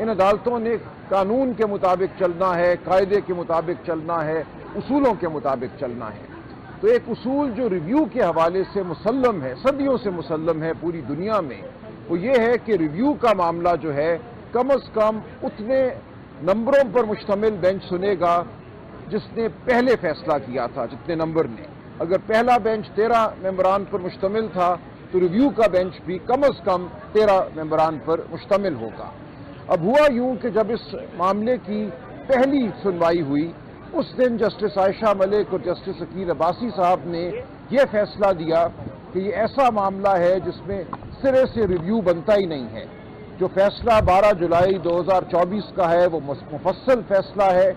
ان عدالتوں نے قانون کے مطابق چلنا ہے، قاعدے کے مطابق چلنا ہے، اصولوں کے مطابق چلنا ہے۔ تو ایک اصول جو ریویو کے حوالے سے مسلم ہے، صدیوں سے مسلم ہے پوری دنیا میں، وہ یہ ہے کہ ریویو کا معاملہ جو ہے کم از کم اتنے نمبروں پر مشتمل بینچ سنے گا جس نے پہلے فیصلہ کیا تھا، جتنے نمبر نے۔ اگر پہلا بینچ 13 ممبران پر مشتمل تھا تو ریویو کا بینچ بھی کم از کم 13 ممبران پر مشتمل ہوگا۔ اب ہوا یوں کہ جب اس معاملے کی پہلی سنوائی ہوئی، اس دن جسٹس عائشہ ملک اور جسٹس عقیل عباسی صاحب نے یہ فیصلہ دیا کہ یہ ایسا معاملہ ہے جس میں سرے سے ریویو بنتا ہی نہیں ہے۔ جو فیصلہ 12 جولائی 2024 کا ہے وہ مفصل فیصلہ ہے،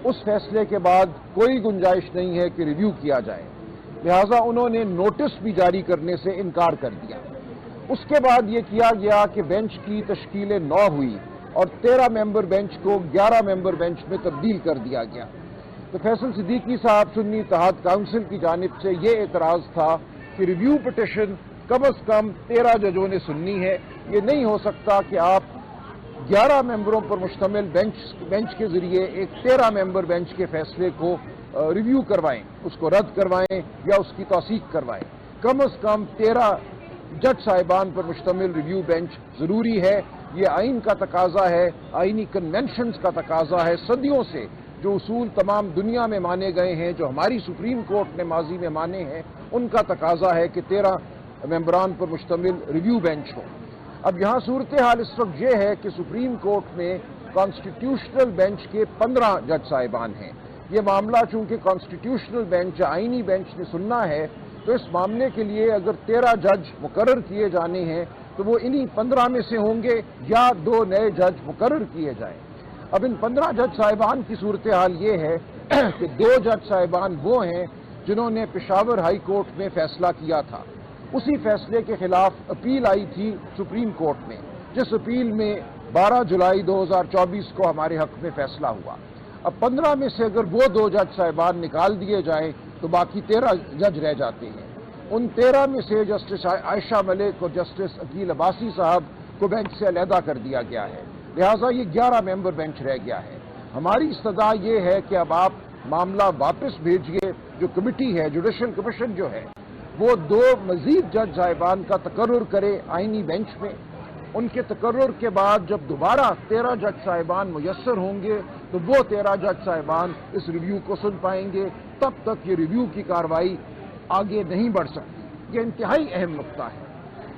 اس فیصلے کے بعد کوئی گنجائش نہیں ہے کہ ریویو کیا جائے، لہٰذا انہوں نے نوٹس بھی جاری کرنے سے انکار کر دیا۔ اس کے بعد یہ کیا گیا کہ بینچ کی تشکیل 9 ہوئی اور 13 ممبر بینچ کو 11 ممبر بینچ میں تبدیل کر دیا گیا۔ تو فیصل صدیقی صاحب سنی اتحاد کونسل کی جانب سے یہ اعتراض تھا کہ ریویو پٹیشن کم از کم 13 ججوں نے سننی ہے، یہ نہیں ہو سکتا کہ آپ 11 ممبروں پر مشتمل بینچ کے ذریعے ایک 13 ممبر بینچ کے فیصلے کو ریویو کروائیں، اس کو رد کروائیں یا اس کی توثیق کروائیں۔ کم از کم 13 جج صاحبان پر مشتمل ریویو بینچ ضروری ہے، یہ آئین کا تقاضا ہے، آئینی کنونشنز کا تقاضا ہے، صدیوں سے جو اصول تمام دنیا میں مانے گئے ہیں، جو ہماری سپریم کورٹ نے ماضی میں مانے ہیں، ان کا تقاضا ہے کہ 13 ممبران پر مشتمل ریویو بینچ ہو۔ اب یہاں صورتحال اس وقت یہ ہے کہ سپریم کورٹ میں کانسٹیٹیوشنل بینچ کے 15 جج صاحبان ہیں۔ یہ معاملہ چونکہ کانسٹیٹیوشنل بینچ آئینی بینچ نے سننا ہے، تو اس معاملے کے لیے اگر 13 جج مقرر کیے جانے ہیں تو وہ انہی 15 میں سے ہوں گے یا 2 نئے جج مقرر کیے جائیں۔ اب ان 15 جج صاحبان کی صورتحال یہ ہے کہ 2 جج صاحبان وہ ہیں جنہوں نے پشاور ہائی کورٹ میں فیصلہ کیا تھا، اسی فیصلے کے خلاف اپیل آئی تھی سپریم کورٹ میں، جس اپیل میں 12 جولائی 2024 کو ہمارے حق میں فیصلہ ہوا۔ اب 15 میں سے اگر وہ 2 جج صاحبان نکال دیے جائیں تو باقی 13 جج رہ جاتے ہیں۔ ان 13 میں سے جسٹس عائشہ ملک اور جسٹس عقیل عباسی صاحب کو بینچ سے علیحدہ کر دیا گیا ہے، لہٰذا یہ 11 ممبر بینچ رہ گیا ہے۔ ہماری استدعا یہ ہے کہ اب آپ معاملہ واپس بھیجیے، جو کمیٹی ہے، جوڈیشل کمیشن جو ہے، وہ 2 مزید جج صاحبان کا تقرر کرے آئینی بینچ میں۔ ان کے تقرر کے بعد جب دوبارہ 13 جج صاحبان میسر ہوں گے تو وہ 13 جج صاحبان اس ریویو کو سن پائیں گے، تب تک یہ ریویو کی کارروائی آگے نہیں بڑھ سکتی۔ یہ انتہائی اہم نقطہ ہے،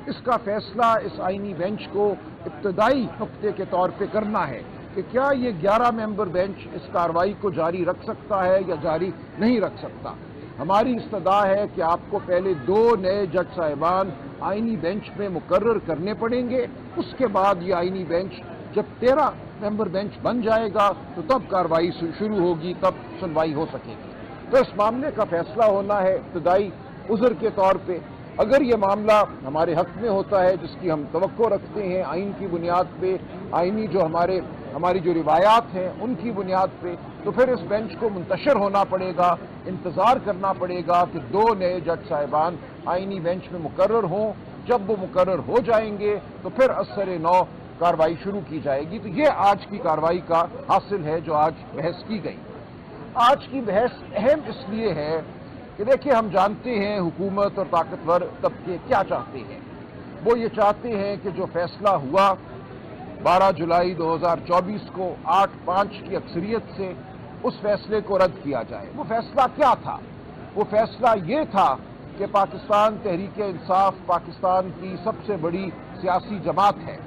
اس کا فیصلہ اس آئینی بینچ کو ابتدائی نقطے کے طور پہ کرنا ہے کہ کیا یہ 11 ممبر بینچ اس کارروائی کو جاری رکھ سکتا ہے یا جاری نہیں رکھ سکتا۔ ہماری استدعا ہے کہ آپ کو پہلے 2 نئے جج صاحبان آئینی بینچ میں مقرر کرنے پڑیں گے، اس کے بعد یہ آئینی بینچ جب 13 ممبر بینچ بن جائے گا تو تب کارروائی شروع ہوگی، تب سنوائی ہو سکے گی۔ تو اس معاملے کا فیصلہ ہونا ہے ابتدائی عذر کے طور پہ۔ اگر یہ معاملہ ہمارے حق میں ہوتا ہے، جس کی ہم توقع رکھتے ہیں آئین کی بنیاد پہ، آئینی جو ہماری جو روایات ہیں ان کی بنیاد پہ، تو پھر اس بینچ کو منتشر ہونا پڑے گا، انتظار کرنا پڑے گا کہ 2 نئے جج صاحبان آئینی بینچ میں مقرر ہوں۔ جب وہ مقرر ہو جائیں گے تو پھر اثر نو کارروائی شروع کی جائے گی۔ تو یہ آج کی کارروائی کا حاصل ہے جو آج بحث کی گئی۔ آج کی بحث اہم اس لیے ہے کہ دیکھیں، ہم جانتے ہیں حکومت اور طاقتور طبقے کیا چاہتے ہیں۔ وہ یہ چاہتے ہیں کہ جو فیصلہ ہوا 12 جولائی 2024 کو 8-5 کی اکثریت سے، اس فیصلے کو رد کیا جائے۔ وہ فیصلہ کیا تھا؟ وہ فیصلہ یہ تھا کہ پاکستان تحریک انصاف پاکستان کی سب سے بڑی سیاسی جماعت ہے۔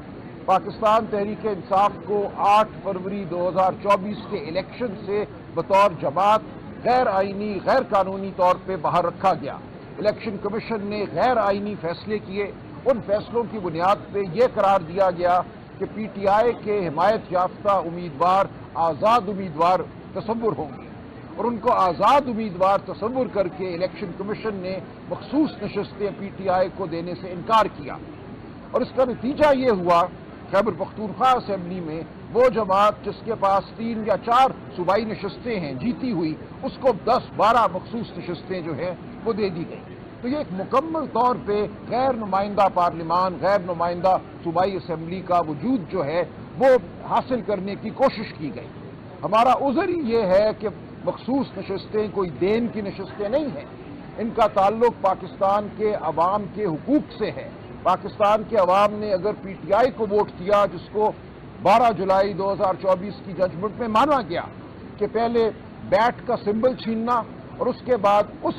پاکستان تحریک انصاف کو 8 فروری 2024 کے الیکشن سے بطور جماعت غیر آئینی، غیر قانونی طور پہ باہر رکھا گیا۔ الیکشن کمیشن نے غیر آئینی فیصلے کیے، ان فیصلوں کی بنیاد پہ یہ قرار دیا گیا کہ پی ٹی آئی کے حمایت یافتہ امیدوار آزاد امیدوار تصور ہوں گے، اور ان کو آزاد امیدوار تصور کر کے الیکشن کمیشن نے مخصوص نشستیں پی ٹی آئی کو دینے سے انکار کیا۔ اور اس کا نتیجہ یہ ہوا خیبر پختونخوا اسمبلی میں وہ جماعت جس کے پاس 3 یا 4 صوبائی نشستیں ہیں جیتی ہوئی، اس کو 10-12 مخصوص نشستیں جو ہیں وہ دے دی گئی۔ تو یہ ایک مکمل طور پہ غیر نمائندہ پارلیمان، غیر نمائندہ صوبائی اسمبلی کا وجود جو ہے وہ حاصل کرنے کی کوشش کی گئی۔ ہمارا عذر ہی یہ ہے کہ مخصوص نشستیں کوئی دین کی نشستیں نہیں ہیں، ان کا تعلق پاکستان کے عوام کے حقوق سے ہے۔ پاکستان کے عوام نے اگر پی ٹی آئی کو ووٹ دیا، جس کو 12 جولائی 2024 کی ججمنٹ میں مانا گیا کہ پہلے بیٹ کا سمبل چھیننا اور اس کے بعد اس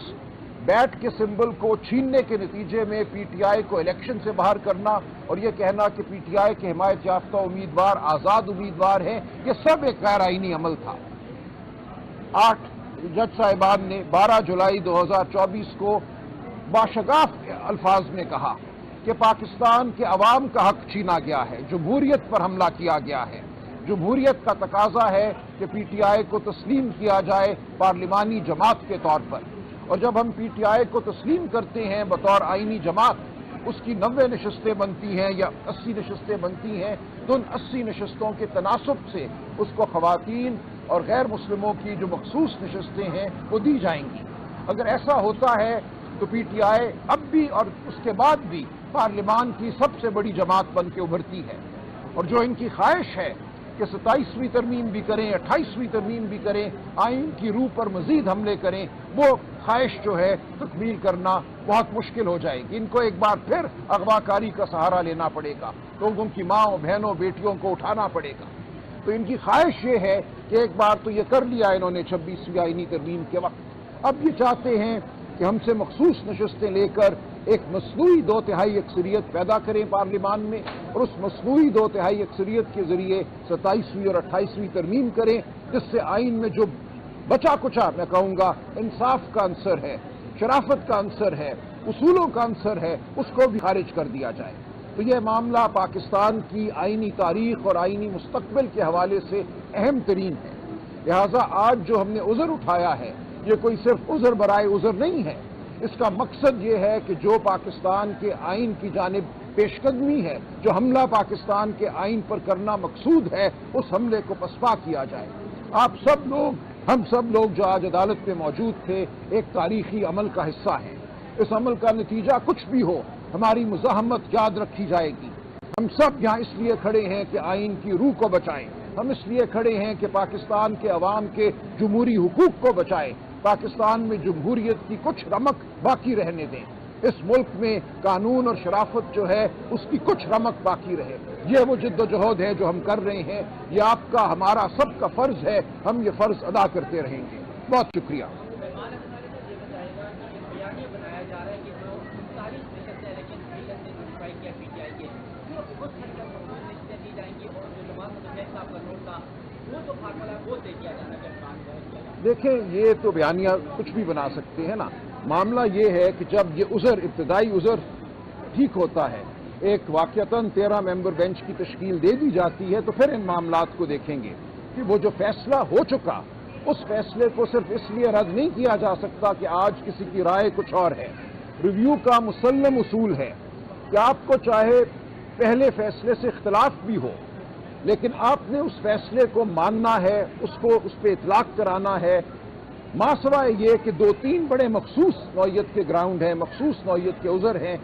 بیٹ کے سمبل کو چھیننے کے نتیجے میں پی ٹی آئی کو الیکشن سے باہر کرنا اور یہ کہنا کہ پی ٹی آئی کے حمایت یافتہ امیدوار آزاد امیدوار ہیں، یہ سب ایک غیر آئینی عمل تھا۔ 8 جج صاحبان نے 12 جولائی 2024 کو باشگاف الفاظ میں کہا کہ پاکستان کے عوام کا حق چھینا گیا ہے، جمہوریت پر حملہ کیا گیا ہے، جمہوریت کا تقاضا ہے کہ پی ٹی آئی کو تسلیم کیا جائے پارلیمانی جماعت کے طور پر، اور جب ہم پی ٹی آئی کو تسلیم کرتے ہیں بطور آئینی جماعت، اس کی 90 نشستیں بنتی ہیں یا 80 نشستیں بنتی ہیں، تو ان 80 نشستوں کے تناسب سے اس کو خواتین اور غیر مسلموں کی جو مخصوص نشستیں ہیں وہ دی جائیں گی۔ اگر ایسا ہوتا ہے تو پی ٹی آئی اب بھی اور اس کے بعد بھی پارلیمان کی سب سے بڑی جماعت بن کے ابھرتی ہے، اور جو ان کی خواہش ہے کہ 27ویں ترمیم بھی کریں، 28ویں ترمیم بھی کریں، آئین کی روح پر مزید حملے کریں، وہ خواہش جو ہے تکمیل کرنا بہت مشکل ہو جائے گی۔ ان کو ایک بار پھر اغوا کاری کا سہارا لینا پڑے گا، لوگوں کی ماں بہنوں بیٹیوں کو اٹھانا پڑے گا۔ تو ان کی خواہش یہ ہے کہ ایک بار تو یہ کر لیا انہوں نے 26ویں آئینی ترمیم کے وقت، اب یہ چاہتے ہیں کہ ہم سے مخصوص نشستیں لے کر ایک مصنوعی 2/3 اکثریت پیدا کریں پارلیمان میں، اور اس مصنوعی 2/3 اکثریت کے ذریعے 27ویں اور 28ویں ترمیم کریں، جس سے آئین میں جو بچا کچا میں کہوں گا انصاف کا عنصر ہے، شرافت کا عنصر ہے، اصولوں کا عنصر ہے، اس کو بھی خارج کر دیا جائے۔ تو یہ معاملہ پاکستان کی آئینی تاریخ اور آئینی مستقبل کے حوالے سے اہم ترین ہے، لہٰذا آج جو ہم نے عذر اٹھایا ہے یہ کوئی صرف عذر برائے عذر نہیں ہے، اس کا مقصد یہ ہے کہ جو پاکستان کے آئین کی جانب پیش قدمی ہے، جو حملہ پاکستان کے آئین پر کرنا مقصود ہے، اس حملے کو پسپا کیا جائے۔ آپ سب لوگ، ہم سب لوگ جو آج عدالت میں موجود تھے، ایک تاریخی عمل کا حصہ ہیں۔ اس عمل کا نتیجہ کچھ بھی ہو، ہماری مزاحمت یاد رکھی جائے گی۔ ہم سب یہاں اس لیے کھڑے ہیں کہ آئین کی روح کو بچائیں، ہم اس لیے کھڑے ہیں کہ پاکستان کے عوام کے جمہوری حقوق کو بچائیں، پاکستان میں جمہوریت کی کچھ رمق باقی رہنے دیں، اس ملک میں قانون اور شرافت جو ہے اس کی کچھ رمق باقی رہے۔ یہ وہ جد و جہد ہے جو ہم کر رہے ہیں، یہ آپ کا ہمارا سب کا فرض ہے، ہم یہ فرض ادا کرتے رہیں گے۔ بہت شکریہ۔ دیکھیں، یہ تو بیانیہ کچھ بھی بنا سکتے ہیں نا، معاملہ یہ ہے کہ جب یہ عذر، ابتدائی عذر ٹھیک ہوتا ہے، ایک واقعتاً 13 ممبر بینچ کی تشکیل دے دی جاتی ہے، تو پھر ان معاملات کو دیکھیں گے کہ وہ جو فیصلہ ہو چکا، اس فیصلے کو صرف اس لیے رد نہیں کیا جا سکتا کہ آج کسی کی رائے کچھ اور ہے۔ ریویو کا مسلم اصول ہے کہ آپ کو چاہے پہلے فیصلے سے اختلاف بھی ہو، لیکن آپ نے اس فیصلے کو ماننا ہے، اس پہ اطلاق کرانا ہے، ما سوائے یہ کہ 2-3 بڑے مخصوص نوعیت کے گراؤنڈ ہیں، مخصوص نوعیت کے عذر ہیں،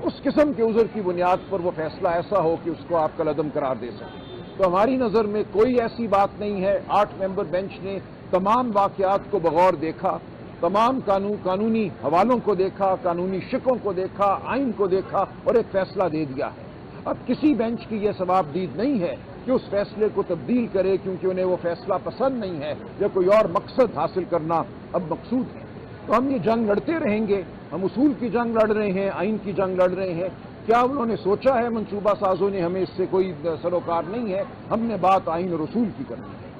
اس قسم کے عذر کی بنیاد پر وہ فیصلہ ایسا ہو کہ اس کو آپ کالعدم قرار دے سکیں۔ تو ہماری نظر میں کوئی ایسی بات نہیں ہے۔ 8 ممبر بینچ نے تمام واقعات کو بغور دیکھا، تمام قانونی حوالوں کو دیکھا، قانونی شکوں کو دیکھا، آئین کو دیکھا اور ایک فیصلہ دے دیا ہے۔ اب کسی بینچ کی یہ ثوابدید نہیں ہے کہ اس فیصلے کو تبدیل کرے کیونکہ انہیں وہ فیصلہ پسند نہیں ہے یا کوئی اور مقصد حاصل کرنا اب مقصود ہے۔ تو ہم یہ جنگ لڑتے رہیں گے، ہم اصول کی جنگ لڑ رہے ہیں، آئین کی جنگ لڑ رہے ہیں۔ کیا انہوں نے سوچا ہے منصوبہ سازوں نے ہمیں اس سے کوئی سروکار نہیں ہے، ہم نے بات آئین اور اصول کی کرنی ہے۔